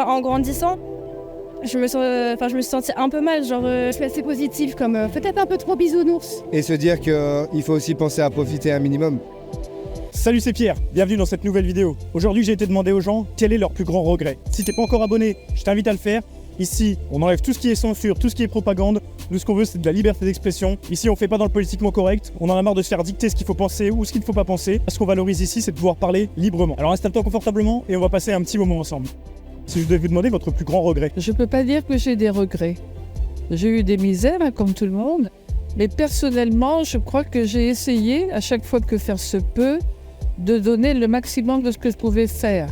en grandissant, je me suis sentie un peu mal, je suis assez positive, comme peut-être un peu trop bisounours. Et se dire qu'il faut aussi penser à profiter un minimum. Salut, c'est Pierre, bienvenue dans cette nouvelle vidéo. Aujourd'hui, j'ai été demandé aux gens quel est leur plus grand regret. Si t'es pas encore abonné, je t'invite à le faire. Ici, on enlève tout ce qui est censure, tout ce qui est propagande. Nous, ce qu'on veut, c'est de la liberté d'expression. Ici, on fait pas dans le politiquement correct. On en a marre de se faire dicter ce qu'il faut penser ou ce qu'il ne faut pas penser. Ce qu'on valorise ici, c'est de pouvoir parler librement. Alors installe-toi confortablement et on va passer un petit moment ensemble. Si je devais vous demander votre plus grand regret. Je peux pas dire que j'ai des regrets. J'ai eu des misères, comme tout le monde. Mais personnellement, je crois que j'ai essayé, à chaque fois que faire se peut, de donner le maximum de ce que je pouvais faire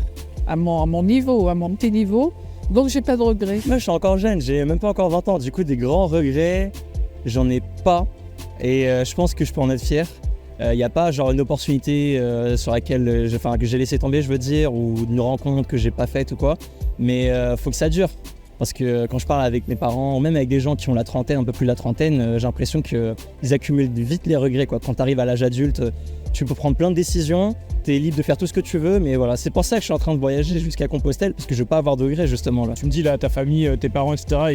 à mon niveau, à mon petit niveau. Donc j'ai pas de regrets. Moi je suis encore jeune, j'ai même pas encore 20 ans, du coup des grands regrets, j'en ai pas. Et je pense que je peux en être fier. Il n'y a pas genre une opportunité sur laquelle que j'ai laissé tomber, je veux dire, ou une rencontre que j'ai pas faite ou quoi. Mais faut que ça dure. Parce que quand je parle avec mes parents, ou même avec des gens qui ont la trentaine, un peu plus de la trentaine, j'ai l'impression qu'ils accumulent vite les regrets, quoi. Quand tu arrives à l'âge adulte, tu peux prendre plein de décisions, tu es libre de faire tout ce que tu veux, mais voilà, c'est pour ça que je suis en train de voyager jusqu'à Compostelle, parce que je veux pas avoir de regrets justement là. Tu me dis là, ta famille, tes parents, etc.,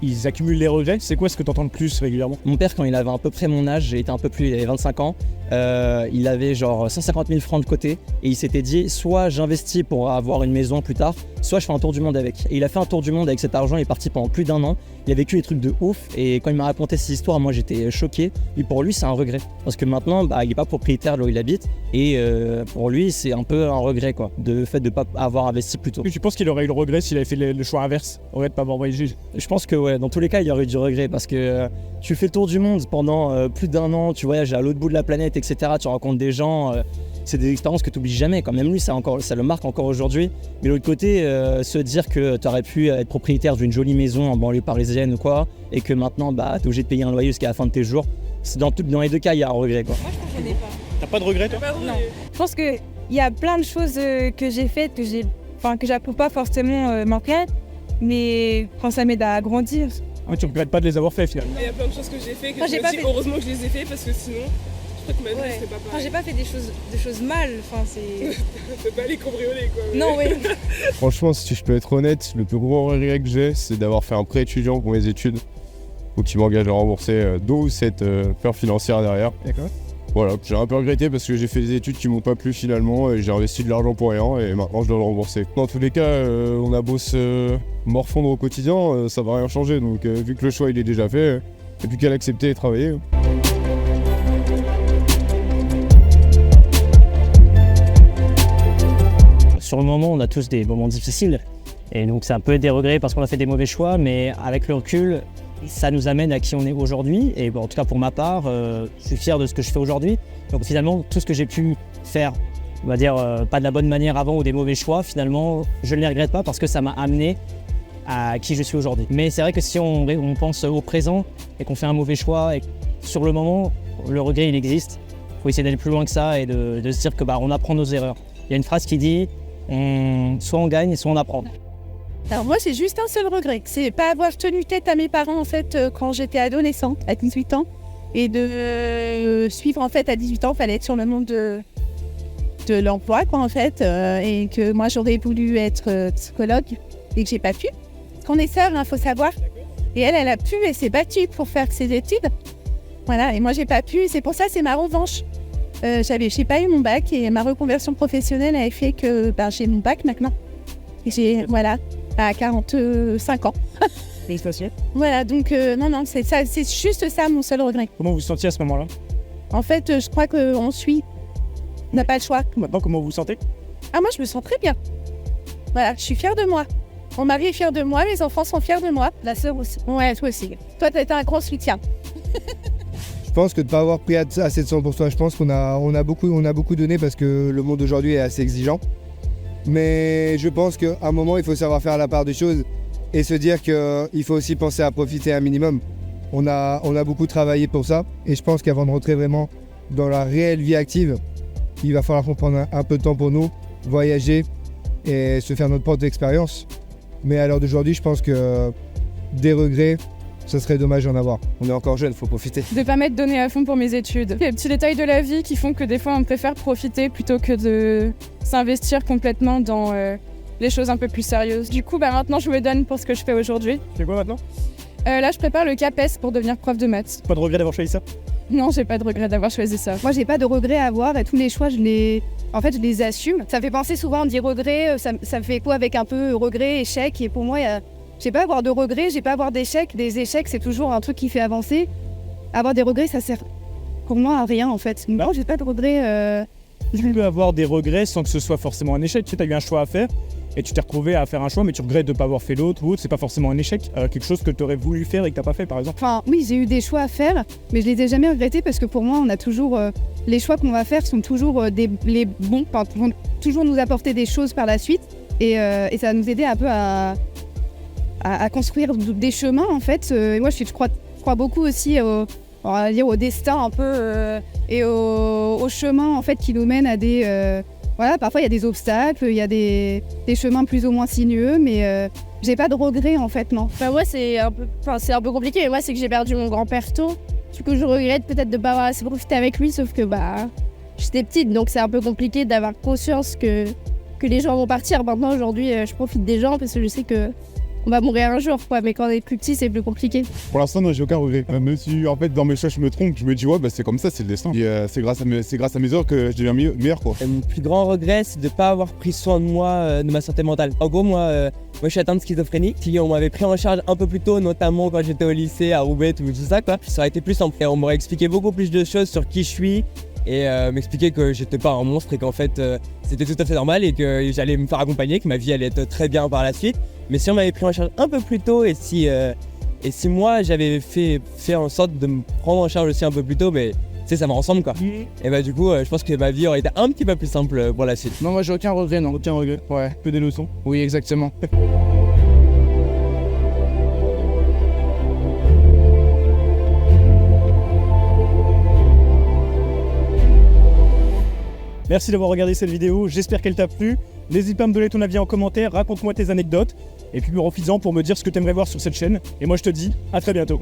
ils accumulent les regrets. C'est quoi ce que tu entends le plus régulièrement? Mon père, quand il avait à peu près mon âge, il avait 25 ans, il avait genre 150 000 francs de côté, et il s'était dit, soit j'investis pour avoir une maison plus tard, soit je fais un tour du monde avec. Et il a fait un tour du monde avec cet argent, il est parti pendant plus d'1 an, il a vécu des trucs de ouf, et quand il m'a raconté cette histoire, moi j'étais choqué, et pour lui c'est un regret. Parce que maintenant, il n'est pas propriétaire de là où il habite, et pour lui c'est un peu un regret, quoi, de fait de pas avoir investi plus tôt. Tu penses qu'il aurait eu le regret s'il avait fait le choix inverse, aurait de pas avoir voyagé? Je pense que ouais, dans tous les cas il y aurait eu du regret, parce que tu fais le tour du monde pendant plus d'1 an, tu voyages à l'autre bout de la planète, etc., tu rencontres des gens, c'est des expériences que tu oublies jamais, quand même lui ça le marque encore aujourd'hui. Mais de l'autre côté, se dire que tu aurais pu être propriétaire d'une jolie maison en banlieue parisienne ou quoi, et que maintenant tu es obligé de payer un loyer jusqu'à la fin de tes jours, dans les deux cas il y a un regret, quoi. Moi je comprenais pas. T'as pas de regret toi? Non. Je pense qu'il y a plein de choses que j'ai faites, que j'approuve pas forcément maintenant, mais quand ça m'aide à grandir. Ah, tu regrettes pas de les avoir fait finalement? Il y a plein de choses que j'ai fait, que Moi, je me dis heureusement que je les ai fait, parce que sinon, je crois que ma vie c'était pas pareil. J'ai pas fait des choses mal, c'est... T'as pas les cambriolés quoi. Mais... Non, oui. Franchement, si je peux être honnête, le plus gros regret que j'ai, c'est d'avoir fait un prêt étudiant pour mes études, ou qui m'engage à rembourser d'où cette peur financière derrière. D'accord. Voilà, j'ai un peu regretté parce que j'ai fait des études qui m'ont pas plu finalement, et j'ai investi de l'argent pour rien, et maintenant je dois le rembourser. Dans tous les cas, on a beau se morfondre au quotidien, ça va rien changer, donc vu que le choix il est déjà fait, il n'y a plus qu'à l'accepter et travailler. Sur le moment, on a tous des moments difficiles, et donc c'est un peu des regrets parce qu'on a fait des mauvais choix, mais avec le recul, ça nous amène à qui on est aujourd'hui, et bon, en tout cas pour ma part, je suis fier de ce que je fais aujourd'hui. Donc finalement, tout ce que j'ai pu faire, on va dire pas de la bonne manière avant ou des mauvais choix, finalement, je ne les regrette pas parce que ça m'a amené à qui je suis aujourd'hui. Mais c'est vrai que si on pense au présent et qu'on fait un mauvais choix, et sur le moment, le regret il existe. Il faut essayer d'aller plus loin que ça et de se dire que on apprend nos erreurs. Il y a une phrase qui dit soit on gagne, soit on apprend. Alors moi j'ai juste un seul regret, c'est pas avoir tenu tête à mes parents en fait quand j'étais adolescente, à 18 ans, et de suivre en fait à 18 ans, il fallait être sur le monde de l'emploi quoi en fait, et que moi j'aurais voulu être psychologue et que j'ai pas pu. Parce qu'on est sœurs, faut savoir, et elle a pu, elle s'est battue pour faire ses études, voilà, et moi j'ai pas pu, c'est pour ça c'est ma revanche. J'ai pas eu mon bac et ma reconversion professionnelle avait fait que j'ai mon bac maintenant. Et j'ai, voilà, à 45 ans. Félicitations. Voilà, donc non, c'est ça, c'est juste ça mon seul regret. Comment vous vous sentiez à ce moment-là? En fait, je crois qu'on suit, on n'a pas le choix. Maintenant, comment vous vous sentez? Ah, moi je me sens très bien. Voilà, je suis fière de moi. Mon mari est fier de moi, mes enfants sont fiers de moi. La sœur aussi. Ouais, toi aussi. Toi, t'as été un grand soutien. Je pense que de ne pas avoir pris assez de temps pour toi, je pense qu'on a beaucoup donné parce que le monde d'aujourd'hui est assez exigeant. Mais je pense qu'à un moment, il faut savoir faire la part des choses et se dire qu'il faut aussi penser à profiter un minimum. On a beaucoup travaillé pour ça et je pense qu'avant de rentrer vraiment dans la réelle vie active, il va falloir qu'on prenne un peu de temps pour nous, voyager et se faire notre propre expérience. Mais à l'heure d'aujourd'hui, je pense que des regrets, ça serait dommage d'en avoir. On est encore jeune, faut profiter. De pas m'être donné à fond pour mes études. Il y a des petits détails de la vie qui font que des fois on préfère profiter plutôt que de s'investir complètement dans les choses un peu plus sérieuses. Du coup, maintenant, je me donne pour ce que je fais aujourd'hui. Tu fais quoi maintenant? Là, je prépare le CAPES pour devenir prof de maths. Pas de regret d'avoir choisi ça? Non, j'ai pas de regret d'avoir choisi ça. Moi, j'ai pas de regrets à avoir et tous les choix, je les assume. Ça me fait penser souvent, on dit regret, ça me fait quoi avec un peu regret, échec. Et pour moi, j'ai pas à avoir de regrets, j'ai pas à avoir d'échecs. Des échecs, c'est toujours un truc qui fait avancer. Avoir des regrets, ça sert pour moi à rien en fait. Non, j'ai pas de regrets. Tu peux avoir des regrets sans que ce soit forcément un échec. Tu sais, t'as eu un choix à faire et tu t'es retrouvé à faire un choix, mais tu regrettes de ne pas avoir fait l'autre ou autre. C'est pas forcément un échec. Quelque chose que tu aurais voulu faire et que t'as pas fait, par exemple. Enfin, oui, j'ai eu des choix à faire, mais je les ai jamais regrettés parce que pour moi, on a toujours les choix qu'on va faire sont toujours les bons, vont toujours nous apporter des choses par la suite et ça va nous aider un peu à construire des chemins en fait. Et moi, je crois beaucoup aussi on va dire au destin un peu et au chemin en fait qui nous mène à des voilà, parfois il y a des obstacles, il y a des chemins plus ou moins sinueux, mais j'ai pas de regrets en fait, non. Moi c'est un peu compliqué, mais moi c'est que j'ai perdu mon grand-père tôt. Du coup je regrette peut-être de pas avoir assez profité avec lui, sauf que j'étais petite, donc c'est un peu compliqué d'avoir conscience que les gens vont partir. Maintenant aujourd'hui je profite des gens parce que je sais que on va mourir un jour, quoi, mais quand on est plus petit, c'est plus compliqué. Pour l'instant, non, j'ai aucun regret. Même si, en fait, dans mes choix, je me trompe, je me dis, ouais, c'est comme ça, c'est le destin. Et c'est grâce à mes erreurs que je deviens meilleur, quoi. Mon plus grand regret, c'est de ne pas avoir pris soin de moi, de ma santé mentale. En gros, moi, je suis atteint de schizophrénie. Si on m'avait pris en charge un peu plus tôt, notamment quand j'étais au lycée, à Roubaix, tout ça, quoi, ça aurait été plus simple. Et on m'aurait expliqué beaucoup plus de choses sur qui je suis et m'expliquer que j'étais pas un monstre et qu'en fait, c'était tout à fait normal et que j'allais me faire accompagner, que ma vie allait être très bien par la suite. Mais si on m'avait pris en charge un peu plus tôt et si moi j'avais fait en sorte de me prendre en charge aussi un peu plus tôt, mais tu sais, ça me ressemble quoi. Et du coup, je pense que ma vie aurait été un petit peu plus simple pour la suite. Non, moi j'ai aucun regret, non. Aucun regret. Ouais. Que des leçons. Oui, exactement. Merci d'avoir regardé cette vidéo, j'espère qu'elle t'a plu. N'hésite pas à me donner ton avis en commentaire, raconte-moi tes anecdotes. Et puis profites-en pour me dire ce que tu aimerais voir sur cette chaîne. Et moi je te dis à très bientôt.